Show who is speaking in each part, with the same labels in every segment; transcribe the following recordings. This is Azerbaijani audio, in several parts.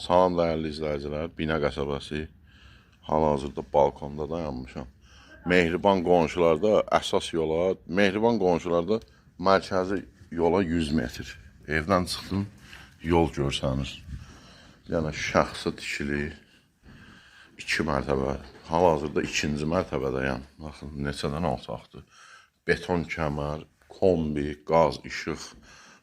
Speaker 1: Salam dəyərli izləyicilər, Binə qəsəbəsi hal-hazırda balkonda dayanmışam. Mehriban qonşularda əsas yola, Mehriban qonşularda mərkəzi yola 100 metr. Evdən çıxdım, yol görsənir. Yəni şəxsi tikili 2 mərtəbə. Hal-hazırda 2-ci mərtəbədəyəm. Baxın, neçə dənə otaqdır. Beton kəmər, kombi, qaz, işıq,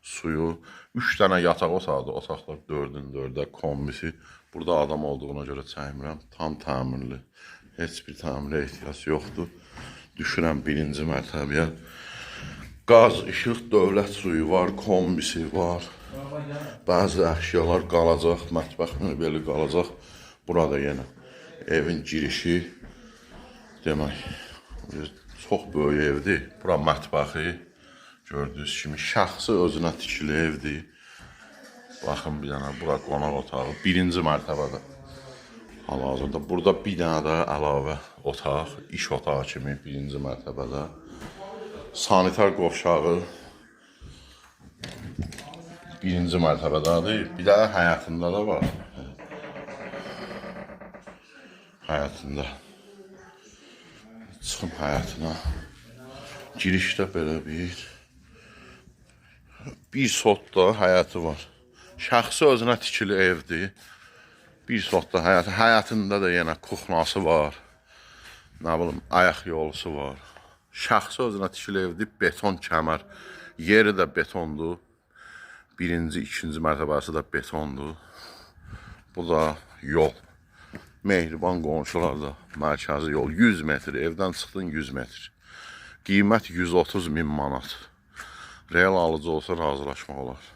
Speaker 1: suyu. 3 dənə yataq otaqdır. Otaqlar 4-ün 4-də kombisi. Burada adam olduğuna görə çəkmirəm. Tam təmirli. Heç bir təmirə ehtiyac yoxdur. Düşürəm 1-ci mərtəbəyə. Qaz, işıq, dövlət suyu var, kombisi var. Bəzi əşyalar qalacaq, mətbəx möbeli qalacaq. Burada yenə evin girişi demək çox böyük evdir. Bura mətbəxi. Gördüyünüz kimi şəxsi özünə tikili evdir. Baxın bir dənə bura qonaq otağı 1-ci mərtəbədə. Hal-hazırda burada bir dənə də əlavə otaq, iş otağı kimi 1-ci mərtəbədə. Sanitar qovşağı 1-ci mərtəbədədir. Bir də həyətində də var. Həyətində. Çıxım həyətinə. Girişdə belə bir sotda həyəti var. Şəxsi özünə tikili evdir. Bir sotda həyəti. Həyətində də yenə kuxnası var. Nə bilim, ayaq yolusu var. Şəxsi özünə tikili evdir. Beton kəmər. Yeri də betondur. 1-ci, 2-ci mərtəbəsi də betondur. Bu da yol. Mehriban qonşularda mərkəzi yol. 100 metr. Evdən çıxdın 100 metr. Qiymət 130 min manat. Real alıcı olsa razılaşmaq olar.